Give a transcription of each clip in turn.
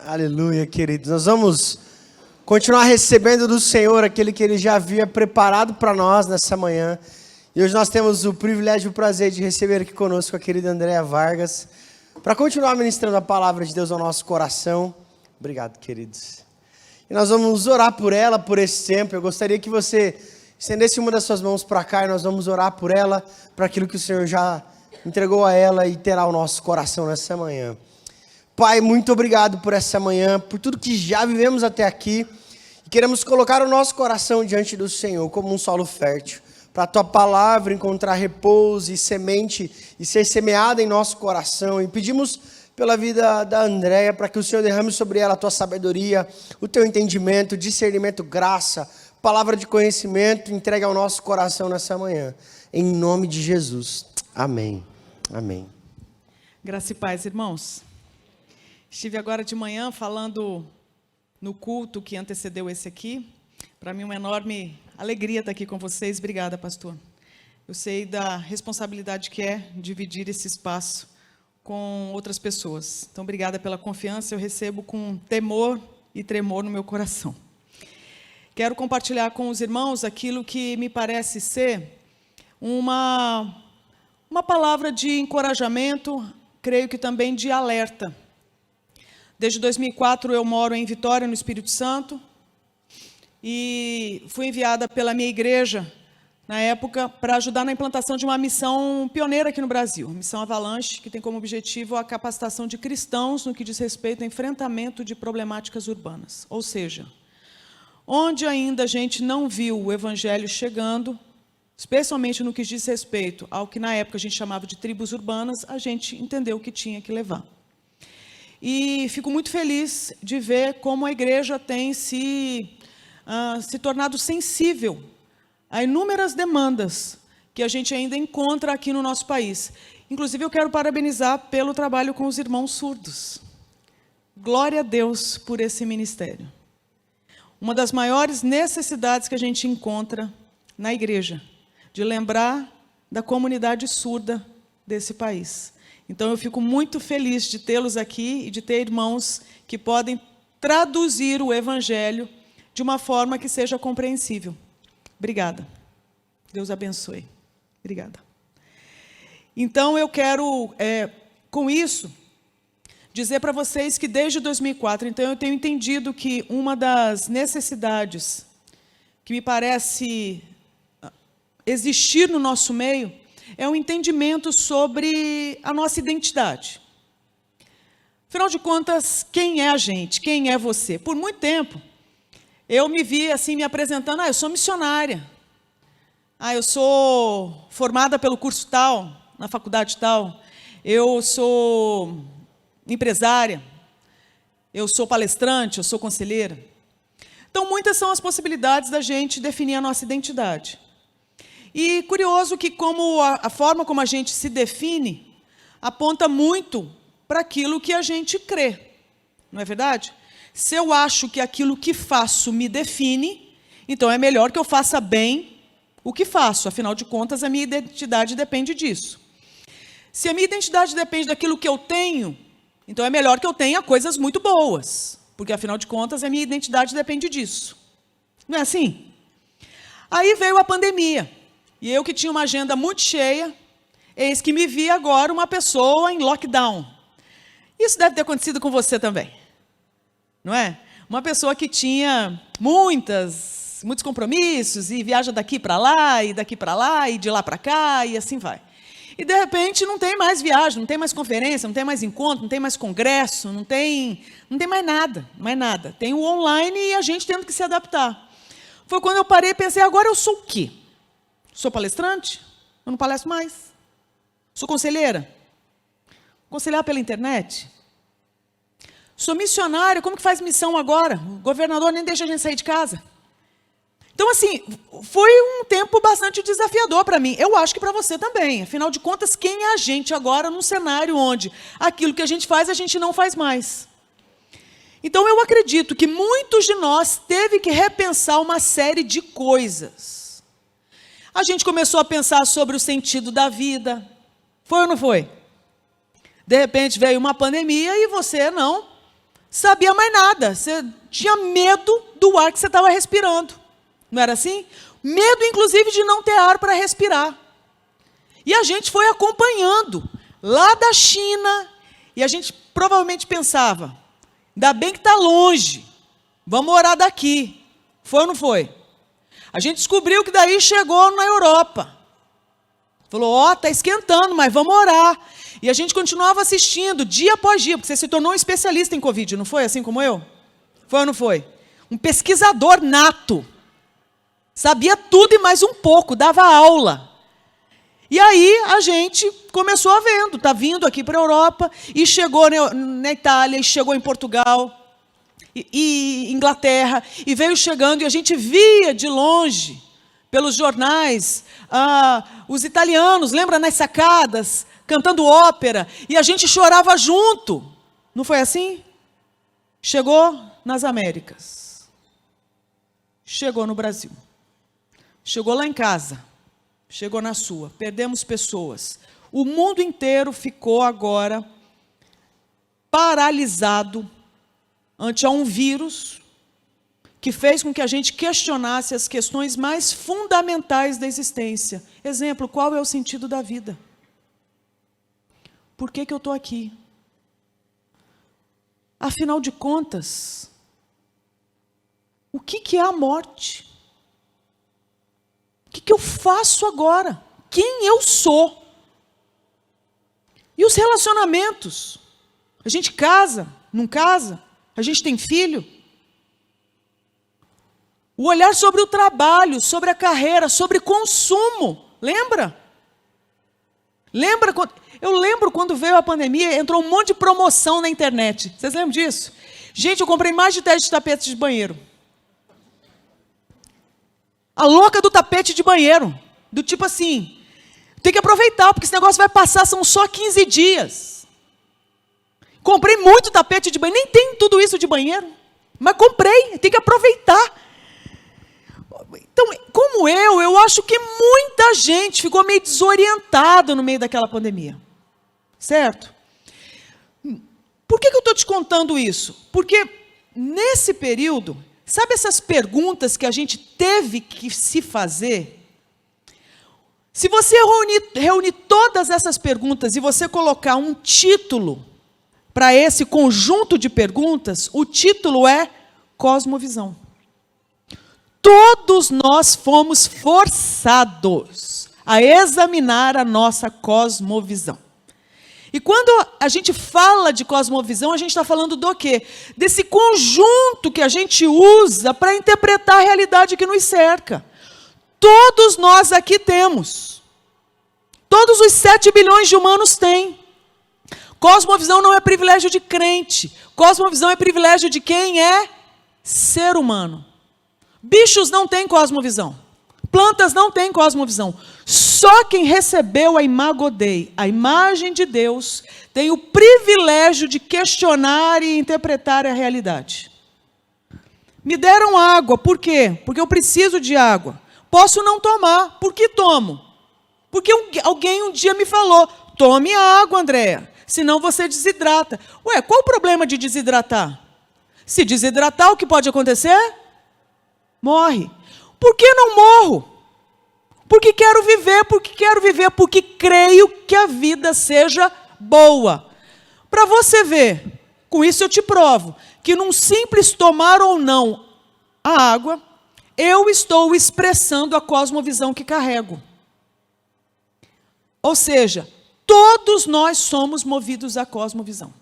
Aleluia, queridos. Nós vamos continuar recebendo do Senhor aquele que Ele já havia preparado para nós nessa manhã. E hoje nós temos o privilégio e o prazer de receber aqui conosco a querida Andréa Vargas, para continuar ministrando a palavra de Deus ao nosso coração. Obrigado, queridos. E nós vamos orar por ela, por esse tempo. Eu gostaria que você estendesse uma das suas mãos para cá e nós vamos orar por ela, para aquilo que o Senhor já entregou a ela e terá o nosso coração nessa manhã. Pai, muito obrigado por essa manhã, por tudo que já vivemos até aqui. E queremos colocar o nosso coração diante do Senhor como um solo fértil, para a Tua palavra encontrar repouso e semente e ser semeada em nosso coração. E pedimos pela vida da Andréa, para que o Senhor derrame sobre ela a Tua sabedoria, o Teu entendimento, discernimento, graça, palavra de conhecimento, entregue ao nosso coração nessa manhã. Em nome de Jesus. Amém. Amém. Graça e paz, irmãos. Estive agora de manhã falando no culto que antecedeu esse aqui. Para mim, uma enorme alegria estar aqui com vocês. Obrigada, pastor. Eu sei da responsabilidade que é dividir esse espaço com outras pessoas. Então, obrigada pela confiança. Eu recebo com temor e tremor no meu coração. Quero compartilhar com os irmãos aquilo que me parece ser uma palavra de encorajamento, creio que também de alerta. Desde 2004 eu moro em Vitória, no Espírito Santo, e fui enviada pela minha igreja, na época, para ajudar na implantação de uma missão pioneira aqui no Brasil, a Missão Avalanche, que tem como objetivo a capacitação de cristãos no que diz respeito ao enfrentamento de problemáticas urbanas. Ou seja, onde ainda a gente não viu o evangelho chegando, especialmente no que diz respeito ao que na época a gente chamava de tribos urbanas, a gente entendeu que tinha que levar. E fico muito feliz de ver como a igreja tem se tornado sensível a inúmeras demandas que a gente ainda encontra aqui no nosso país. Inclusive, eu quero parabenizar pelo trabalho com os irmãos surdos. Glória a Deus por esse ministério. Uma das maiores necessidades que a gente encontra na igreja, de lembrar da comunidade surda desse país. Então, eu fico muito feliz de tê-los aqui e de ter irmãos que podem traduzir o evangelho de uma forma que seja compreensível. Obrigada. Deus abençoe. Obrigada. Então, eu quero, com isso, dizer para vocês que desde 2004, então, eu tenho entendido que uma das necessidades que me parece existir no nosso meio é um entendimento sobre a nossa identidade. Afinal de contas, quem é a gente? Quem é você? Por muito tempo, eu me vi assim, me apresentando, eu sou missionária. Eu sou formada pelo curso tal, na faculdade tal. Eu sou empresária. Eu sou palestrante, eu sou conselheira. Então, muitas são as possibilidades da gente definir a nossa identidade. E curioso que a forma como a gente se define aponta muito para aquilo que a gente crê, não é verdade? Se eu acho que aquilo que faço me define, então é melhor que eu faça bem o que faço, afinal de contas a minha identidade depende disso. Se a minha identidade depende daquilo que eu tenho, então é melhor que eu tenha coisas muito boas, porque afinal de contas a minha identidade depende disso. Não é assim? Aí veio a pandemia. E eu que tinha uma agenda muito cheia, eis que me vi agora uma pessoa em lockdown. Isso deve ter acontecido com você também, não é? Uma pessoa que tinha muitos compromissos e viaja daqui para lá, e daqui para lá, e de lá para cá, e assim vai. E de repente não tem mais viagem, não tem mais conferência, não tem mais encontro, não tem mais congresso, não tem mais nada, mais nada. Tem o online e a gente tendo que se adaptar. Foi quando eu parei e pensei, agora eu sou o quê? Sou palestrante? Eu não palestro mais. Sou conselheira? Conselhar pela internet? Sou missionária? Como que faz missão agora? O governador nem deixa a gente sair de casa. Então, assim, foi um tempo bastante desafiador para mim. Eu acho que para você também. Afinal de contas, quem é a gente agora num cenário onde aquilo que a gente faz, a gente não faz mais? Então, eu acredito que muitos de nós teve que repensar uma série de coisas. A gente começou a pensar sobre o sentido da vida. Foi ou não foi? De repente veio uma pandemia e você não sabia mais nada. Você tinha medo do ar que você estava respirando. Não era assim? Medo, inclusive, de não ter ar para respirar. E a gente foi acompanhando lá da China, e a gente provavelmente pensava, ainda bem que está longe, vamos orar daqui. Foi ou não foi? A gente descobriu que daí chegou na Europa. Falou, está esquentando, mas vamos orar. E a gente continuava assistindo, dia após dia, porque você se tornou um especialista em Covid, não foi? Assim como eu? Foi ou não foi? Um pesquisador nato. Sabia tudo e mais um pouco, dava aula. E aí a gente começou a vendo, está vindo aqui para a Europa, e chegou na Itália, e chegou em Portugal, e Inglaterra, e veio chegando, e a gente via de longe, pelos jornais, os italianos, lembra, nas sacadas, cantando ópera, e a gente chorava junto. Não foi assim? Chegou nas Américas. Chegou no Brasil. Chegou lá em casa. Chegou na sua. Perdemos pessoas. O mundo inteiro ficou agora paralisado ante um vírus que fez com que a gente questionasse as questões mais fundamentais da existência. Exemplo, qual é o sentido da vida? Por que eu estou aqui? Afinal de contas, o que é a morte? O que eu faço agora? Quem eu sou? E os relacionamentos? A gente casa, não casa? A gente tem filho? O olhar sobre o trabalho, sobre a carreira, sobre consumo. Lembra? Eu lembro quando veio a pandemia, entrou um monte de promoção na internet. Vocês lembram disso? Gente, eu comprei mais de 10 tapetes de banheiro. A louca do tapete de banheiro. Do tipo assim, tem que aproveitar, porque esse negócio vai passar, são só 15 dias. Comprei muito tapete de banheiro, nem tem tudo isso de banheiro. Mas comprei, tem que aproveitar. Então, como eu acho que muita gente ficou meio desorientada no meio daquela pandemia. Certo? Por que eu estou te contando isso? Porque nesse período, sabe essas perguntas que a gente teve que se fazer? Se você reunir todas essas perguntas e você colocar um título para esse conjunto de perguntas, o título é Cosmovisão. Todos nós fomos forçados a examinar a nossa cosmovisão. E quando a gente fala de cosmovisão, a gente está falando do quê? Desse conjunto que a gente usa para interpretar a realidade que nos cerca. Todos nós aqui temos. Todos os 7 bilhões de humanos têm. Cosmovisão não é privilégio de crente. Cosmovisão é privilégio de quem é ser humano. Bichos não têm cosmovisão. Plantas não têm cosmovisão. Só quem recebeu a imago Dei, a imagem de Deus, tem o privilégio de questionar e interpretar a realidade. Me deram água, por quê? Porque eu preciso de água. Posso não tomar, por que tomo? Porque alguém um dia me falou, tome a água, Andréa, senão você desidrata. Ué, qual o problema de desidratar? Se desidratar, o que pode acontecer? Morre. Por que não morro? Porque quero viver, porque creio que a vida seja boa. Para você ver, com isso eu te provo, que num simples tomar ou não a água, eu estou expressando a cosmovisão que carrego. Ou seja, todos nós somos movidos à cosmovisão.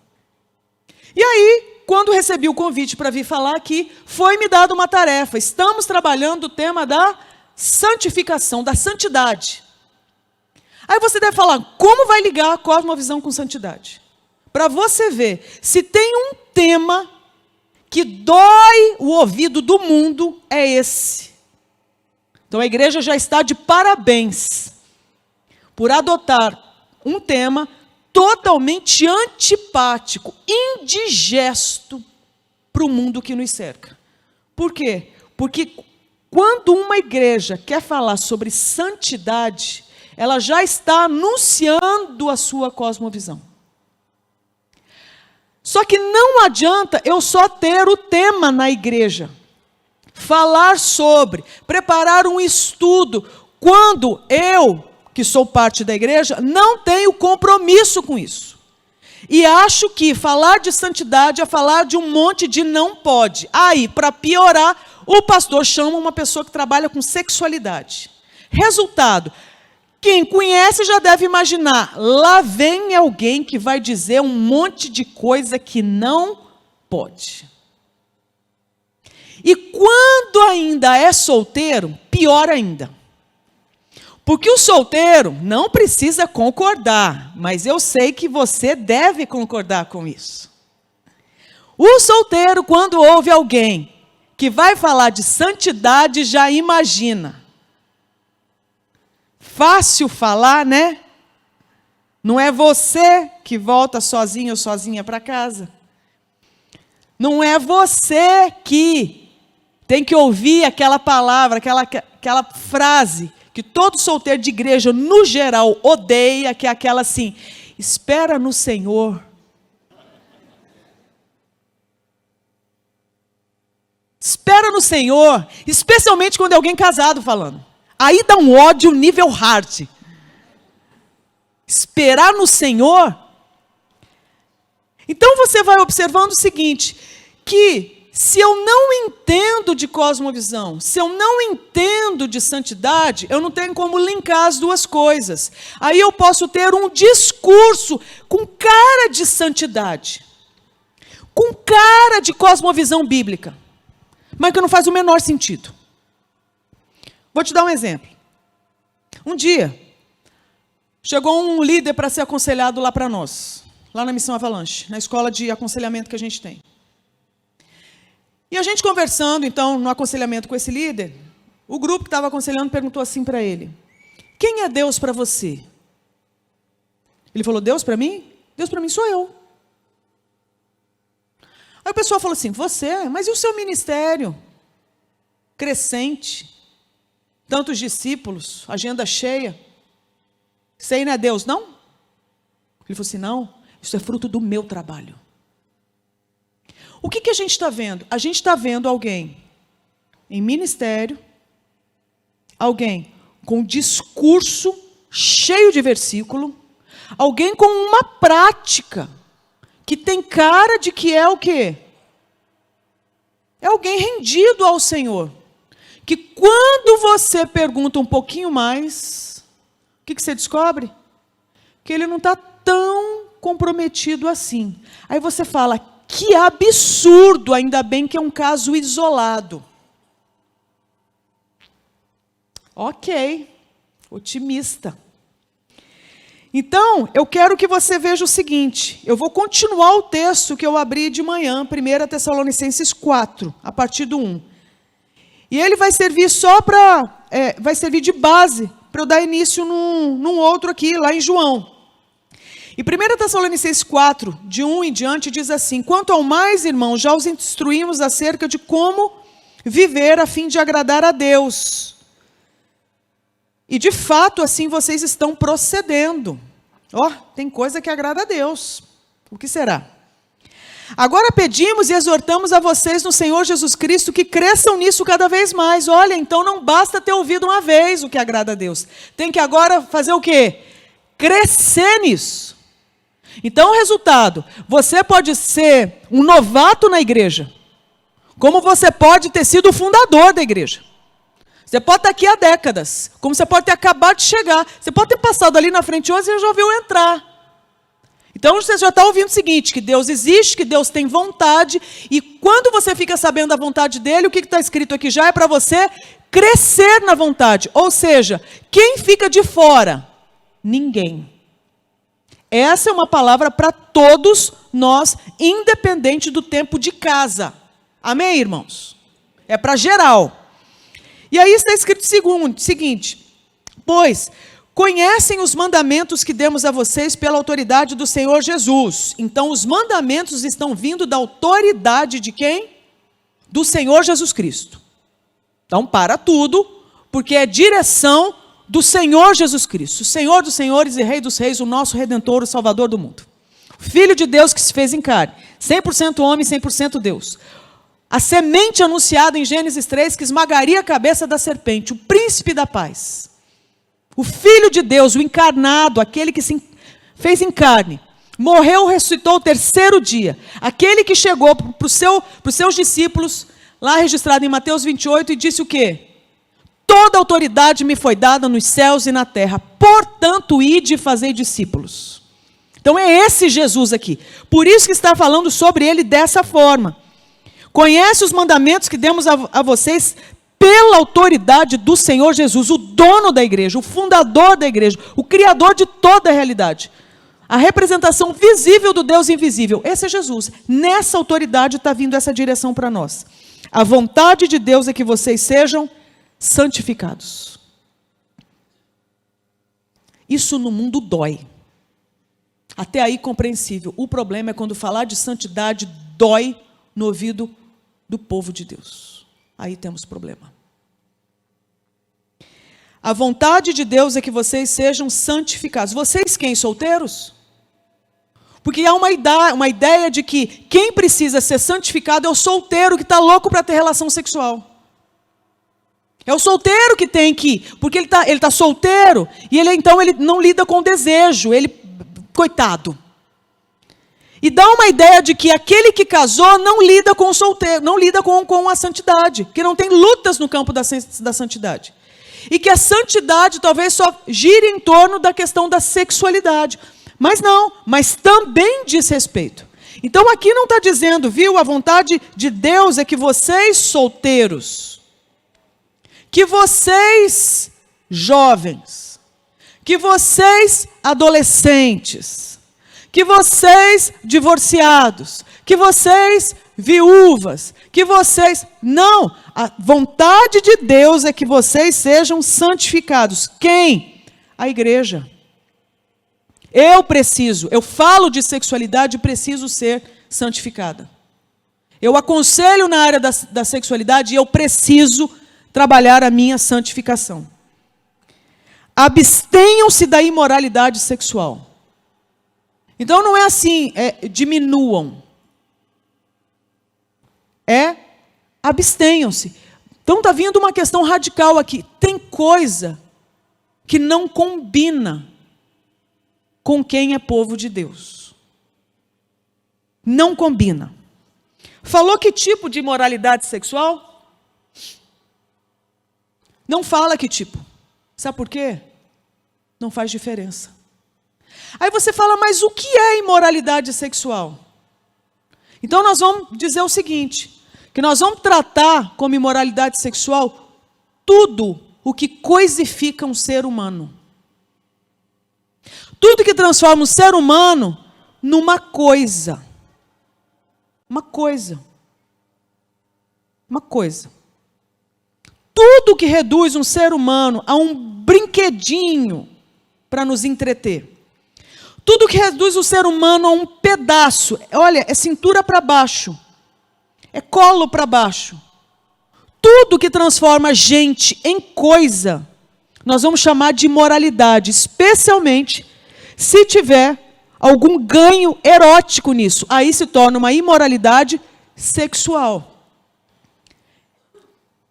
E aí, quando recebi o convite para vir falar aqui, foi-me dada uma tarefa. Estamos trabalhando o tema da santificação, da santidade. Aí você deve falar, como vai ligar a cosmovisão com santidade? Para você ver, se tem um tema que dói o ouvido do mundo, é esse. Então a igreja já está de parabéns por adotar um tema totalmente antipático, indigesto para o mundo que nos cerca. Por quê? Porque quando uma igreja quer falar sobre santidade, ela já está anunciando a sua cosmovisão. Só que não adianta eu só ter o tema na igreja, falar sobre, preparar um estudo, quando eu, que sou parte da igreja, não tenho compromisso com isso. E acho que falar de santidade é falar de um monte de não pode. Aí, para piorar, o pastor chama uma pessoa que trabalha com sexualidade. Resultado, quem conhece já deve imaginar, lá vem alguém que vai dizer um monte de coisa que não pode. E quando ainda é solteiro, pior ainda. Porque o solteiro não precisa concordar, mas eu sei que você deve concordar com isso. O solteiro, quando ouve alguém que vai falar de santidade, já imagina. Fácil falar, né? Não é você que volta sozinho ou sozinha para casa. Não é você que tem que ouvir aquela palavra, aquela frase que todo solteiro de igreja, no geral, odeia, que é aquela assim: espera no Senhor. Espera no Senhor, especialmente quando é alguém casado falando. Aí dá um ódio nível hard. Esperar no Senhor. Então você vai observando o seguinte, que se eu não entendo de cosmovisão, se eu não entendo de santidade, eu não tenho como linkar as duas coisas. Aí eu posso ter um discurso com cara de santidade, com cara de cosmovisão bíblica, mas que não faz o menor sentido. Vou te dar um exemplo. Um dia, chegou um líder para ser aconselhado lá para nós, lá na Missão Avalanche, na escola de aconselhamento que a gente tem. E a gente conversando, então, no aconselhamento com esse líder, o grupo que estava aconselhando perguntou assim para ele: quem é Deus para você? Ele falou: Deus para mim? Deus para mim sou eu. Aí o pessoal falou assim: você? Mas e o seu ministério? Crescente, tantos discípulos, agenda cheia. Isso aí não é Deus, não? Ele falou assim: não, isso é fruto do meu trabalho. O que a gente está vendo? A gente está vendo alguém em ministério, alguém com discurso cheio de versículo, alguém com uma prática que tem cara de que é o quê? É alguém rendido ao Senhor. Que quando você pergunta um pouquinho mais, o que você descobre? Que ele não está tão comprometido assim. Aí você fala: que absurdo, ainda bem que é um caso isolado. Ok, otimista. Então, eu quero que você veja o seguinte, eu vou continuar o texto que eu abri de manhã, 1 Tessalonicenses 4, a partir do 1. E ele vai servir vai servir de base para eu dar início num outro aqui, lá em João. E 1 Tessalonicenses 4, de 1 em diante, diz assim: quanto ao mais, irmãos, já os instruímos acerca de como viver a fim de agradar a Deus. E de fato, assim vocês estão procedendo. Tem coisa que agrada a Deus. O que será? Agora pedimos e exortamos a vocês no Senhor Jesus Cristo que cresçam nisso cada vez mais. Olha, então não basta ter ouvido uma vez o que agrada a Deus. Tem que agora fazer o quê? Crescer nisso. Então, o resultado, você pode ser um novato na igreja, como você pode ter sido o fundador da igreja. Você pode estar aqui há décadas, como você pode ter acabado de chegar. Você pode ter passado ali na frente hoje e já ouviu entrar. Então, você já está ouvindo o seguinte, que Deus existe, que Deus tem vontade, e quando você fica sabendo da vontade dele, o que está escrito aqui já é para você crescer na vontade. Ou seja, quem fica de fora? Ninguém. Essa é uma palavra para todos nós, independente do tempo de casa. Amém, irmãos? É para geral. E aí está escrito o seguinte: pois conhecem os mandamentos que demos a vocês pela autoridade do Senhor Jesus. Então, os mandamentos estão vindo da autoridade de quem? Do Senhor Jesus Cristo. Então, para tudo, porque é direção do Senhor Jesus Cristo, o Senhor dos senhores e Rei dos reis, o nosso Redentor, o Salvador do mundo. Filho de Deus que se fez em carne. 100% homem, 100% Deus. A semente anunciada em Gênesis 3 que esmagaria a cabeça da serpente. O príncipe da paz. O Filho de Deus, o encarnado, aquele que se fez em carne. Morreu, ressuscitou o terceiro dia. Aquele que chegou para os seus discípulos, lá registrado em Mateus 28, e disse o quê? Toda autoridade me foi dada nos céus e na terra. Portanto, ide e fazei discípulos. Então é esse Jesus aqui. Por isso que está falando sobre ele dessa forma. Conhece os mandamentos que demos a vocês pela autoridade do Senhor Jesus, o dono da igreja, o fundador da igreja, o criador de toda a realidade. A representação visível do Deus invisível. Esse é Jesus. Nessa autoridade está vindo essa direção para nós. A vontade de Deus é que vocês sejam santificados. Isso no mundo dói. Até aí compreensível. O problema é quando falar de santidade dói no ouvido do povo de Deus. Aí temos problema. A vontade de Deus é que vocês sejam santificados. Vocês quem? Solteiros? Porque há uma ideia de que quem precisa ser santificado é o solteiro que está louco para ter relação sexual. É o solteiro que tem que, porque ele tá solteiro, e então ele não lida com o desejo, coitado. E dá uma ideia de que aquele que casou não lida com o solteiro, não lida com a santidade, que não tem lutas no campo da santidade. E que a santidade talvez só gire em torno da questão da sexualidade. Mas não, mas também diz respeito. Então aqui não está dizendo, viu, a vontade de Deus é que vocês solteiros, que vocês jovens, que vocês adolescentes, que vocês divorciados, que vocês viúvas, que vocês... Não, a vontade de Deus é que vocês sejam santificados. Quem? A igreja. Eu falo de sexualidade e preciso ser santificada. Eu aconselho na área da sexualidade e eu preciso trabalhar a minha santificação. Abstenham-se da imoralidade sexual. Então não é assim, diminuam. Abstenham-se. Então está vindo uma questão radical aqui. Tem coisa que não combina com quem é povo de Deus. Não combina. Falou que tipo de imoralidade sexual? Não fala que tipo. Sabe por quê? Não faz diferença. Aí você fala, mas o que é imoralidade sexual? Então nós vamos dizer o seguinte, que nós vamos tratar como imoralidade sexual tudo o que coisifica um ser humano. Tudo que transforma um ser humano numa coisa. Uma coisa. Uma coisa. Tudo que reduz um ser humano a um brinquedinho para nos entreter. Tudo que reduz o ser humano a um pedaço. Olha, é cintura para baixo. É colo para baixo. Tudo que transforma a gente em coisa, nós vamos chamar de imoralidade, especialmente se tiver algum ganho erótico nisso. Aí se torna uma imoralidade sexual.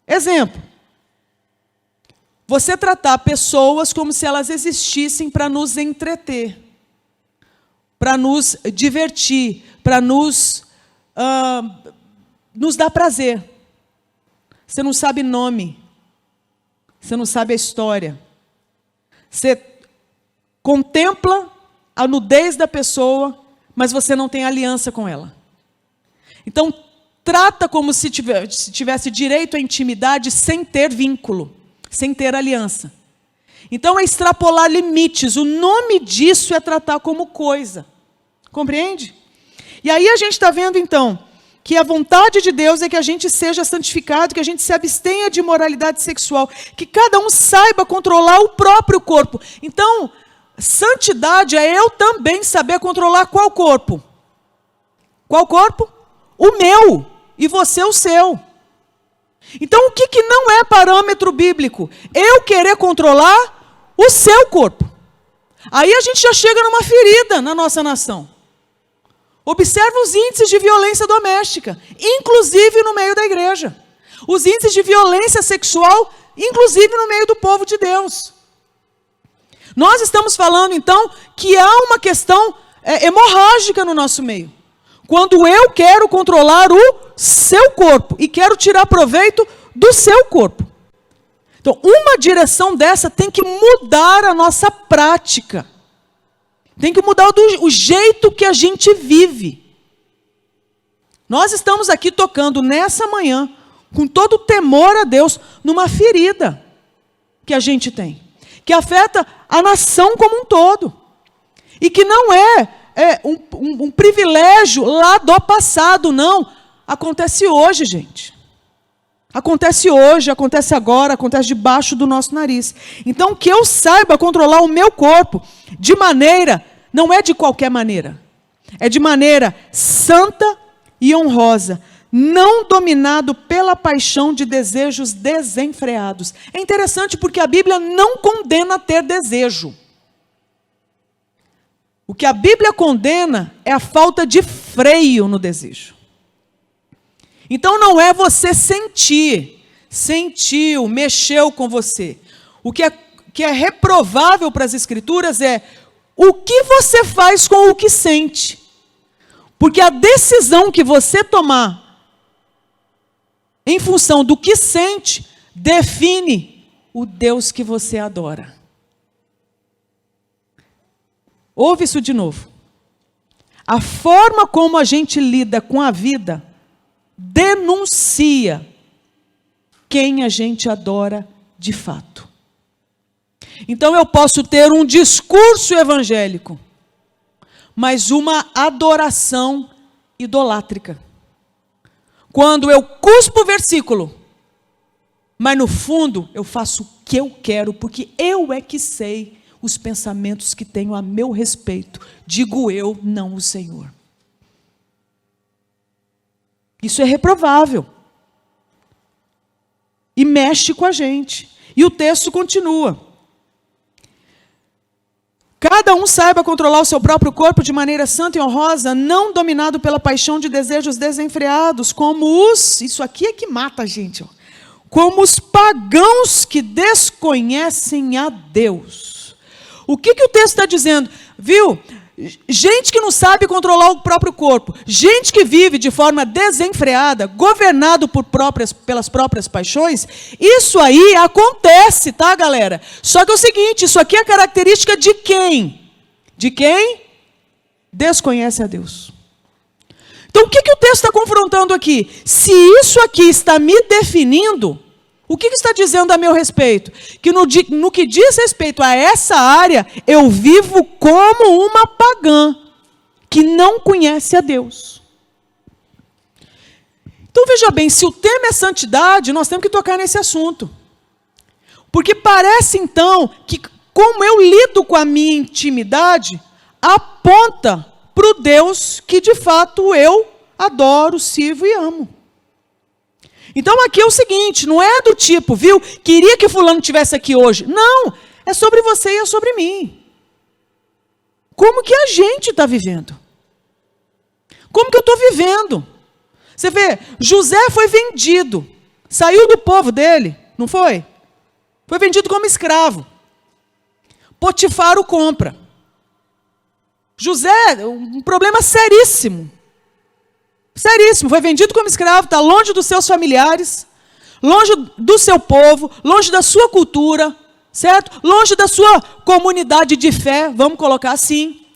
Exemplo. Você tratar pessoas como se elas existissem para nos entreter, para nos divertir, para nos dar prazer. Você não sabe nome. Você não sabe a história. Você contempla a nudez da pessoa, mas você não tem aliança com ela. Então, trata como se tivesse direito à intimidade sem ter vínculo, sem ter aliança. Então, é extrapolar limites. O nome disso é tratar como coisa. Compreende? E aí a gente está vendo, então, que a vontade de Deus é que a gente seja santificado, que a gente se abstenha de imoralidade sexual, que cada um saiba controlar o próprio corpo. Então, santidade é eu também saber controlar qual corpo? Qual corpo? O meu, e você o seu. Então, o que não é parâmetro bíblico? Eu querer controlar o seu corpo. Aí a gente já chega numa ferida na nossa nação. Observa os índices de violência doméstica, inclusive no meio da igreja. Os índices de violência sexual, inclusive no meio do povo de Deus. Nós estamos falando, então, que há uma questão hemorrágica no nosso meio. Quando eu quero controlar o seu corpo e quero tirar proveito do seu corpo. Então, uma direção dessa tem que mudar a nossa prática. Tem que mudar o jeito que a gente vive. Nós estamos aqui tocando nessa manhã, com todo o temor a Deus, numa ferida que a gente tem, que afeta a nação como um todo. E que não é um privilégio lá do passado, não. Acontece hoje, gente. Acontece hoje, acontece agora, acontece debaixo do nosso nariz. Então, que eu saiba controlar o meu corpo de maneira, não é de qualquer maneira, é de maneira santa e honrosa, não dominado pela paixão de desejos desenfreados. É interessante porque a Bíblia não condena ter desejo. O que a Bíblia condena é a falta de freio no desejo. Então não é você sentiu, mexeu com você. O que é reprovável para as Escrituras é o que você faz com o que sente. Porque a decisão que você tomar em função do que sente, define o Deus que você adora. Ouve isso de novo. A forma como a gente lida com a vida denuncia quem a gente adora de fato. Então eu posso ter um discurso evangélico, mas uma adoração idolátrica. Quando eu cuspo o versículo, mas no fundo eu faço o que eu quero, porque eu é que sei os pensamentos que tenho a meu respeito. Digo eu, não o Senhor. Isso é reprovável. E mexe com a gente. E o texto continua. Cada um saiba controlar o seu próprio corpo de maneira santa e honrosa, não dominado pela paixão de desejos desenfreados, como os... Isso aqui é que mata a gente. Ó, como os pagãos que desconhecem a Deus. O que o texto está dizendo? Viu? Gente que não sabe controlar o próprio corpo, gente que vive de forma desenfreada, governado pelas próprias paixões, isso aí acontece, tá, galera? Só que é o seguinte, isso aqui é característica de quem? De quem desconhece a Deus. Então, o que o texto está confrontando aqui? Se isso aqui está me definindo, o que está dizendo a meu respeito? Que no que diz respeito a essa área, eu vivo como uma pagã, que não conhece a Deus. Então veja bem, se o tema é santidade, nós temos que tocar nesse assunto. Porque parece então que como eu lido com a minha intimidade, aponta para o Deus que de fato eu adoro, sirvo e amo. Então aqui é o seguinte, não é do tipo, viu, queria que fulano estivesse aqui hoje. Não, é sobre você e é sobre mim. Como que a gente está vivendo? Como que eu estou vivendo? Você vê, José foi vendido, saiu do povo dele, não foi? Foi vendido como escravo. Potifar o compra. José, um problema seríssimo. Seríssimo, foi vendido como escravo, está longe dos seus familiares, longe do seu povo, longe da sua cultura, certo? Longe da sua comunidade de fé, vamos colocar assim.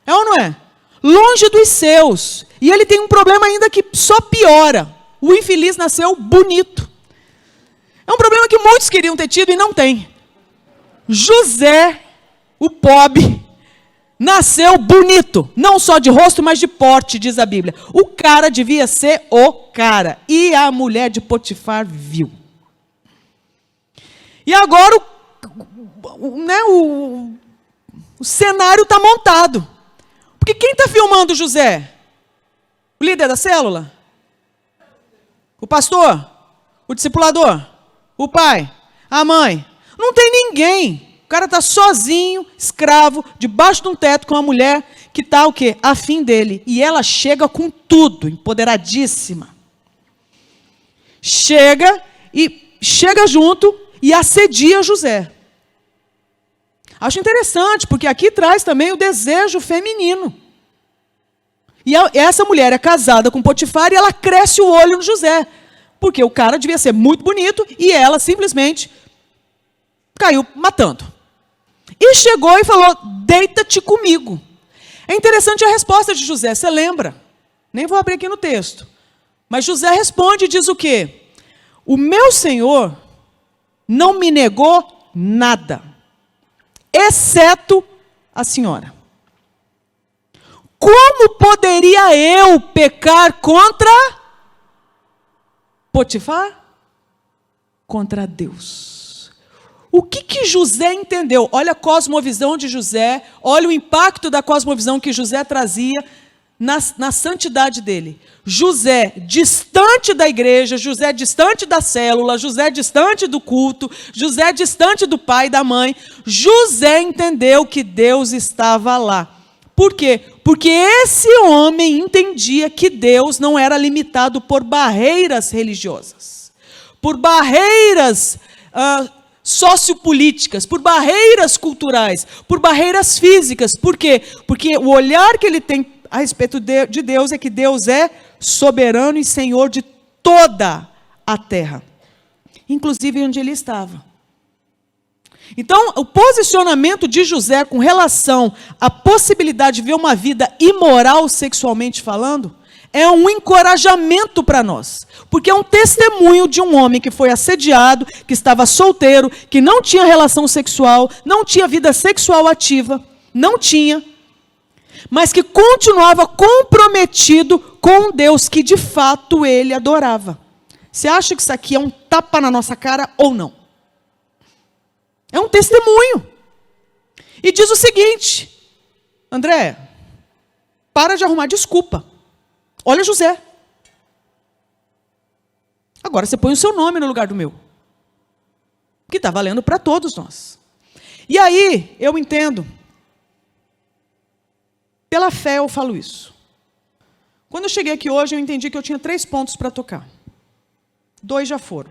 É ou não é? Longe dos seus. E ele tem um problema ainda que só piora. O infeliz nasceu bonito. É um problema que muitos queriam ter tido e não tem. José, o pobre, nasceu bonito, não só de rosto, mas de porte, diz a Bíblia. O cara devia ser o cara. E a mulher de Potifar viu. E agora o cenário está montado. Porque quem está filmando José? O líder da célula? O pastor? O discipulador? O pai? A mãe? Não tem ninguém. O cara está sozinho, escravo, debaixo de um teto com uma mulher que está o quê? Afim dele. E ela chega com tudo, empoderadíssima. Chega junto e assedia José. Acho interessante, porque aqui traz também o desejo feminino. E essa mulher é casada com Potifar e ela cresce o olho no José. Porque o cara devia ser muito bonito e ela simplesmente caiu matando. E chegou e falou, deita-te comigo. É interessante a resposta de José, você lembra? Nem vou abrir aqui no texto. Mas José responde e diz o quê? O meu Senhor não me negou nada, exceto a senhora. Como poderia eu pecar contra Potifar? Contra Deus. O que José entendeu? Olha a cosmovisão de José, olha o impacto da cosmovisão que José trazia na santidade dele. José distante da igreja, José distante da célula, José distante do culto, José distante do pai e da mãe. José entendeu que Deus estava lá. Por quê? Porque esse homem entendia que Deus não era limitado por barreiras religiosas, por barreiras sociopolíticas, por barreiras culturais, por barreiras físicas. Por quê? Porque o olhar que ele tem a respeito de Deus é que Deus é soberano e Senhor de toda a terra, inclusive onde ele estava. Então, o posicionamento de José com relação à possibilidade de ver uma vida imoral sexualmente falando, é um encorajamento para nós. Porque é um testemunho de um homem que foi assediado, que estava solteiro, que não tinha relação sexual, não tinha vida sexual ativa, não tinha, mas que continuava comprometido com Deus, que de fato ele adorava. Você acha que isso aqui é um tapa na nossa cara ou não? É um testemunho. E diz o seguinte, André, para de arrumar desculpa. Olha José. Agora você põe o seu nome no lugar do meu. Que está valendo para todos nós. E aí, eu entendo. Pela fé eu falo isso. Quando eu cheguei aqui hoje, eu entendi que eu tinha 3 pontos para tocar. 2 já foram.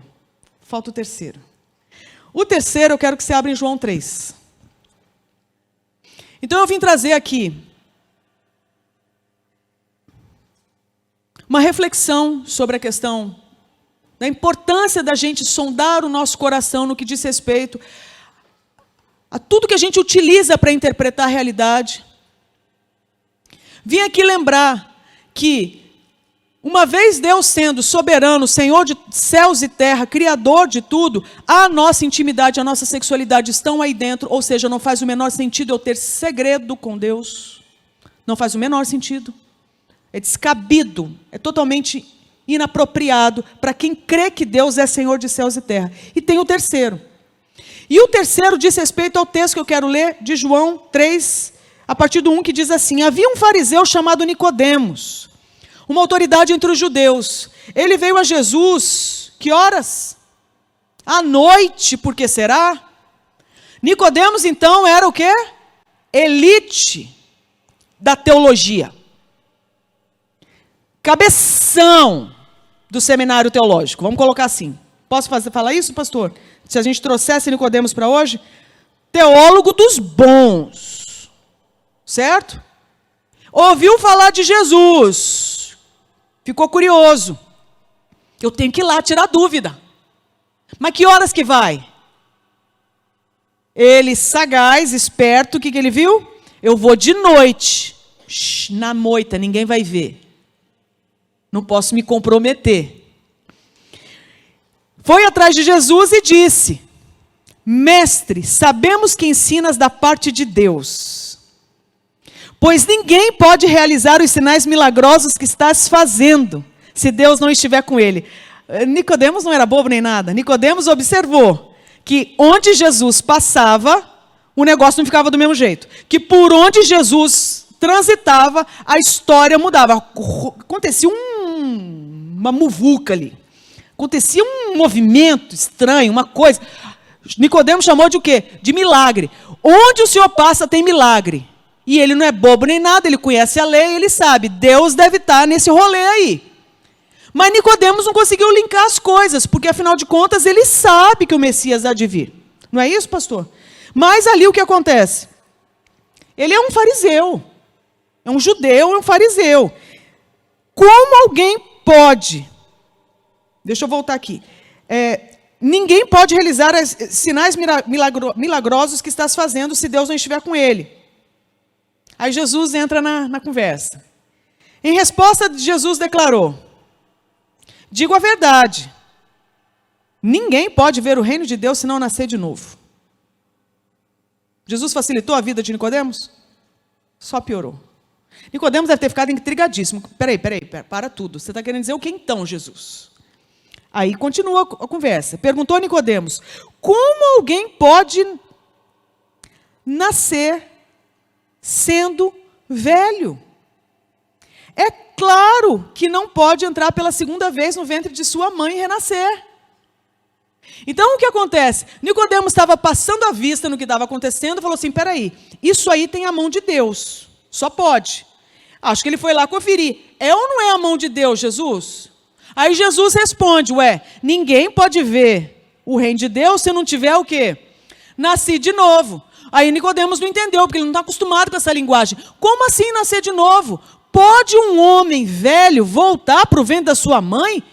Falta o terceiro. O terceiro eu quero que você abra em João 3. Então eu vim trazer aqui uma reflexão sobre a questão da importância da gente sondar o nosso coração no que diz respeito a tudo que a gente utiliza para interpretar a realidade. Vim aqui lembrar que, uma vez Deus sendo soberano, Senhor de céus e terra, Criador de tudo, a nossa intimidade, a nossa sexualidade estão aí dentro, ou seja, não faz o menor sentido eu ter segredo com Deus. Não faz o menor sentido. É descabido, é totalmente inapropriado para quem crê que Deus é Senhor de céus e terra. E tem o terceiro. E o terceiro diz respeito ao texto que eu quero ler, de João 3, a partir do 1, que diz assim: havia um fariseu chamado Nicodemos, uma autoridade entre os judeus. Ele veio a Jesus, que horas? À noite, por que será? Nicodemos, então, era o quê? Elite da teologia. Cabeção do seminário teológico, vamos colocar assim. Posso falar isso, pastor? Se a gente trouxesse Nicodemos para hoje, teólogo dos bons, certo? Ouviu falar de Jesus, ficou curioso. Eu tenho que ir lá tirar dúvida. Mas que horas que vai? Ele, sagaz, esperto, o que ele viu? Eu vou de noite, na moita, ninguém vai ver. Não posso me comprometer. Foi atrás de Jesus e disse: Mestre, sabemos que ensinas da parte de Deus, pois ninguém pode realizar os sinais milagrosos que estás fazendo, se Deus não estiver com ele. Nicodemos não era bobo nem nada. Nicodemos observou que onde Jesus passava, o negócio não ficava do mesmo jeito. Que por onde Jesus transitava, a história mudava. Acontecia uma muvuca ali. Acontecia um movimento estranho, uma coisa. Nicodemos chamou de o quê? De milagre. Onde o Senhor passa tem milagre. E ele não é bobo nem nada, ele conhece a lei, ele sabe, Deus deve estar nesse rolê aí. Mas Nicodemos não conseguiu linkar as coisas, porque afinal de contas ele sabe que o Messias há de vir. Não é isso, pastor? Mas ali o que acontece? Ele é um fariseu, é um judeu, é um fariseu. Como alguém pode? Deixa eu voltar aqui. Ninguém pode realizar os sinais milagrosos que estás fazendo se Deus não estiver com ele. Aí Jesus entra na conversa. Em resposta, Jesus declarou: digo a verdade, ninguém pode ver o reino de Deus se não nascer de novo. Jesus facilitou a vida de Nicodemos? Só piorou. Nicodemos deve ter ficado intrigadíssimo. Peraí, para tudo. Você está querendo dizer o que então, Jesus? Aí continua a conversa. Perguntou a Nicodemos: como alguém pode nascer sendo velho? É claro que não pode entrar pela segunda vez no ventre de sua mãe e renascer. Então o que acontece? Nicodemos estava passando a vista no que estava acontecendo e falou assim: peraí, isso aí tem a mão de Deus, só pode. Acho que ele foi lá conferir. É ou não é a mão de Deus, Jesus? Aí Jesus responde: ninguém pode ver o reino de Deus se não tiver o quê? Nascer de novo. Aí Nicodemos não entendeu, porque ele não está acostumado com essa linguagem. Como assim nascer de novo? Pode um homem velho voltar para o ventre da sua mãe?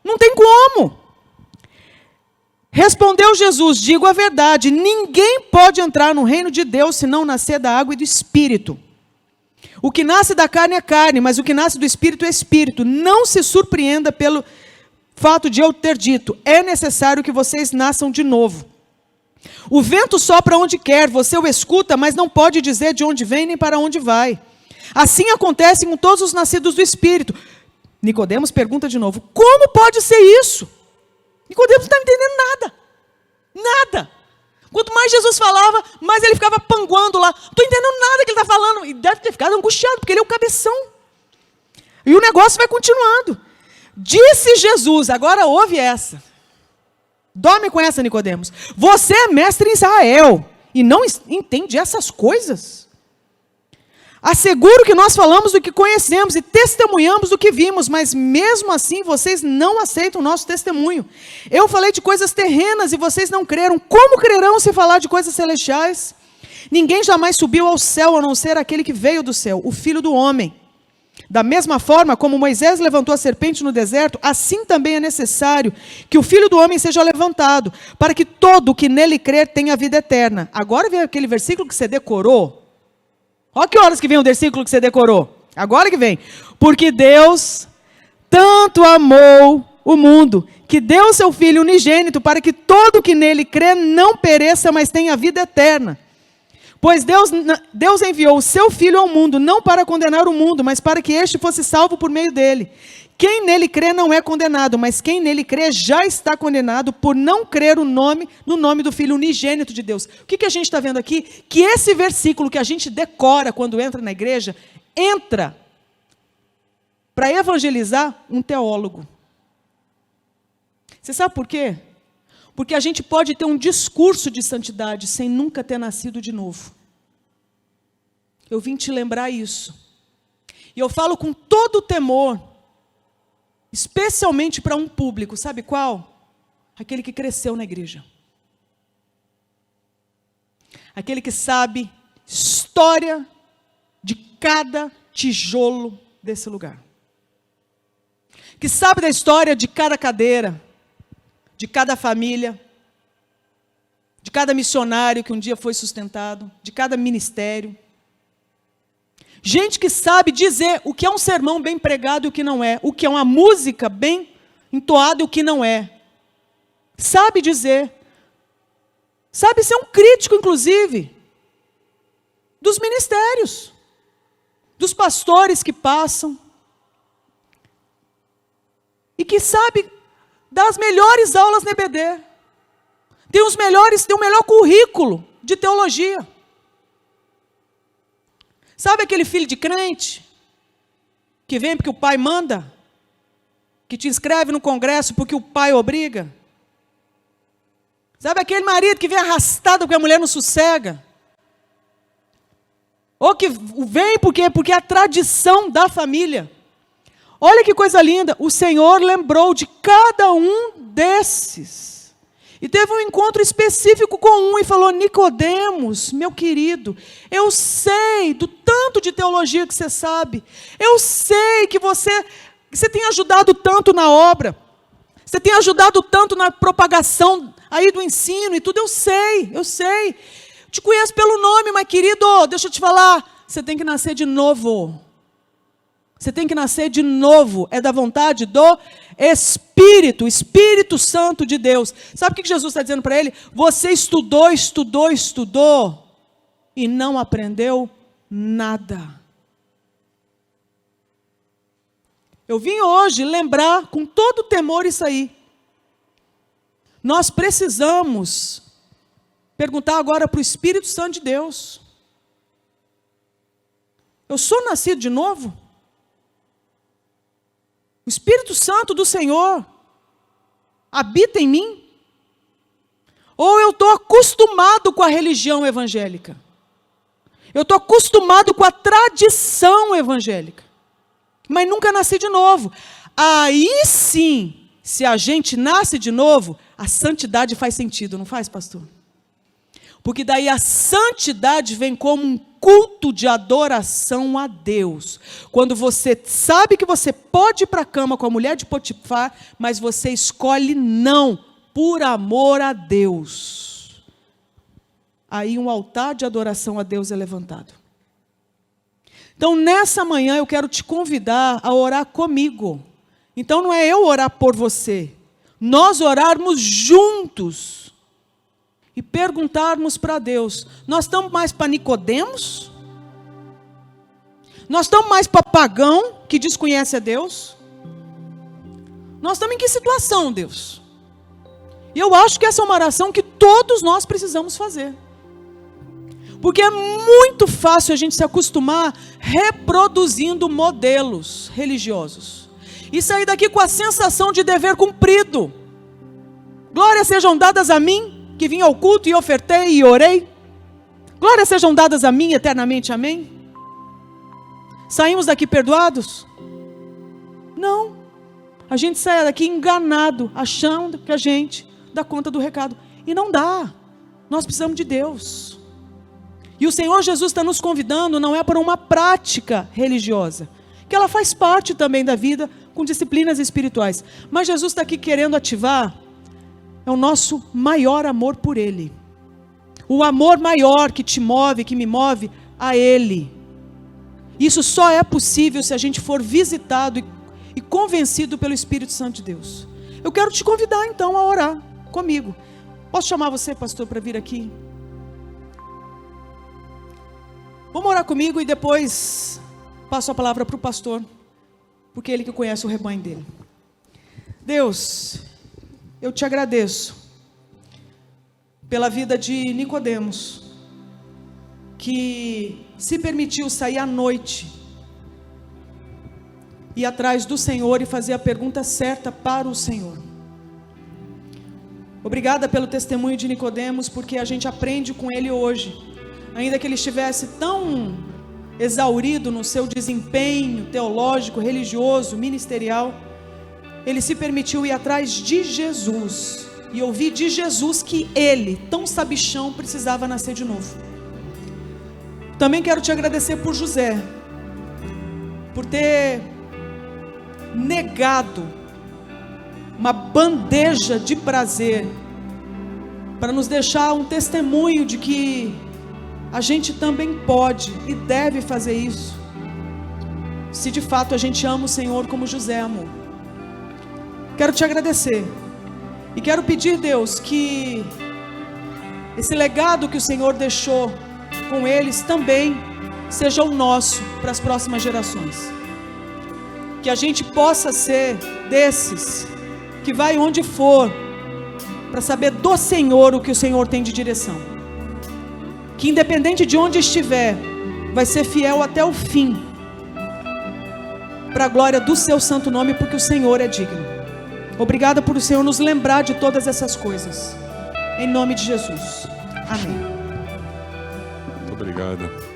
Não tem como. Respondeu Jesus: digo a verdade, ninguém pode entrar no reino de Deus se não nascer da água e do Espírito. O que nasce da carne é carne, mas o que nasce do Espírito é Espírito. Não se surpreenda pelo fato de eu ter dito: é necessário que vocês nasçam de novo. O vento sopra onde quer, você o escuta, mas não pode dizer de onde vem nem para onde vai. Assim acontece com todos os nascidos do Espírito. Nicodemos pergunta de novo: como pode ser isso? Nicodemos não está entendendo nada. Nada. Quanto mais Jesus falava, mais ele ficava panguando lá. Não estou entendendo nada que ele está falando. E deve ter ficado angustiado, porque ele é o cabeção. E o negócio vai continuando. Disse Jesus, agora ouve essa. Dorme com essa, Nicodemos. Você é mestre em Israel e não entende essas coisas? Asseguro que nós falamos do que conhecemos e testemunhamos do que vimos, mas mesmo assim vocês não aceitam o nosso testemunho. Eu falei de coisas terrenas e vocês não creram. Como crerão se falar de coisas celestiais? Ninguém jamais subiu ao céu a não ser aquele que veio do céu, o Filho do Homem. Da mesma forma como Moisés levantou a serpente no deserto, assim também é necessário que o Filho do Homem seja levantado, para que todo o que nele crer tenha vida eterna. Agora vem aquele versículo que você decorou. Olha que horas que vem o versículo que você decorou. Agora que vem. Porque Deus tanto amou o mundo, que deu seu Filho unigênito, para que todo que nele crê não pereça, mas tenha vida eterna. Pois Deus enviou o seu Filho ao mundo, não para condenar o mundo, mas para que este fosse salvo por meio dele. Quem nele crê não é condenado, mas quem nele crê já está condenado por não crer no nome do Filho unigênito de Deus. O que a gente está vendo aqui? Que esse versículo que a gente decora quando entra na igreja, entra para evangelizar um teólogo. Você sabe por quê? Porque a gente pode ter um discurso de santidade sem nunca ter nascido de novo. Eu vim te lembrar isso. E eu falo com todo o temor, especialmente para um público, sabe qual? Aquele que cresceu na igreja. Aquele que sabe história de cada tijolo desse lugar. Que sabe da história de cada cadeira, de cada família, de cada missionário que um dia foi sustentado, de cada ministério. Gente que sabe dizer o que é um sermão bem pregado e o que não é, o que é uma música bem entoada e o que não é. Sabe dizer. Sabe ser um crítico, inclusive, dos ministérios, dos pastores que passam, e que sabe das melhores aulas na EBD. Tem o melhor currículo de teologia. Sabe aquele filho de crente que vem porque o pai manda? Que te inscreve no congresso porque o pai obriga? Sabe aquele marido que vem arrastado porque a mulher não sossega? Ou que vem por quê? Porque é a tradição da família. Olha que coisa linda, o Senhor lembrou de cada um desses. E teve um encontro específico com um e falou: Nicodemos, meu querido, eu sei do tanto de teologia que você sabe. Eu sei que você tem ajudado tanto na obra. Você tem ajudado tanto na propagação aí do ensino e tudo. Eu sei. Te conheço pelo nome, mas querido, deixa eu te falar, você tem que nascer de novo. Você tem que nascer de novo. É da vontade do Espírito, Espírito Santo de Deus. Sabe o que Jesus está dizendo para ele? Você estudou e não aprendeu nada. Eu vim hoje lembrar com todo temor isso aí. Nós precisamos perguntar agora para o Espírito Santo de Deus. Eu sou nascido de novo? O Espírito Santo do Senhor habita em mim? Ou eu estou acostumado com a religião evangélica? Eu estou acostumado com a tradição evangélica, mas nunca nasci de novo. Aí sim, se a gente nasce de novo, a santidade faz sentido, não faz, pastor? Porque daí a santidade vem como um culto de adoração a Deus. Quando você sabe que você pode ir para a cama com a mulher de Potifar, mas você escolhe não, por amor a Deus. Aí um altar de adoração a Deus é levantado. Então nessa manhã eu quero te convidar a orar comigo. Então não é eu orar por você, nós orarmos juntos. E perguntarmos para Deus, nós estamos mais para Nicodemos? Nós estamos mais para pagão que desconhece a Deus? Nós estamos em que situação, Deus? E eu acho que essa é uma oração que todos nós precisamos fazer. Porque é muito fácil a gente se acostumar reproduzindo modelos religiosos. E sair daqui com a sensação de dever cumprido. Glórias sejam dadas a mim, que vim ao culto e ofertei e orei. Glórias sejam dadas a mim eternamente, amém? Saímos daqui perdoados? Não. A gente sai daqui enganado, achando que a gente dá conta do recado. E não dá. Nós precisamos de Deus. E o Senhor Jesus está nos convidando, não é para uma prática religiosa, que ela faz parte também da vida, com disciplinas espirituais. Mas Jesus está aqui querendo ativar é o nosso maior amor por Ele. O amor maior que te move, que me move a Ele. Isso só é possível se a gente for visitado e convencido pelo Espírito Santo de Deus. Eu quero te convidar então a orar comigo. Posso chamar você, pastor, para vir aqui? Vamos orar comigo e depois passo a palavra para o pastor, porque é ele que conhece o rebanho dele. Deus, eu te agradeço pela vida de Nicodemos, que se permitiu sair à noite, ir atrás do Senhor e fazer a pergunta certa para o Senhor. Obrigada pelo testemunho de Nicodemos, porque a gente aprende com ele hoje, ainda que ele estivesse tão exaurido no seu desempenho teológico, religioso, ministerial, ele se permitiu ir atrás de Jesus e ouvir de Jesus que ele, tão sabichão, precisava nascer de novo. Também quero te agradecer por José, por ter negado uma bandeja de prazer para nos deixar um testemunho de que a gente também pode e deve fazer isso, se de fato a gente ama o Senhor como José amou. Quero te agradecer e quero pedir, Deus, que esse legado que o Senhor deixou com eles também seja o nosso para as próximas gerações. Que a gente possa ser desses que vai onde for para saber do Senhor o que o Senhor tem de direção. Que independente de onde estiver, vai ser fiel até o fim, para a glória do seu santo nome, porque o Senhor é digno. Obrigada por o Senhor nos lembrar de todas essas coisas. Em nome de Jesus. Amém. Muito obrigado.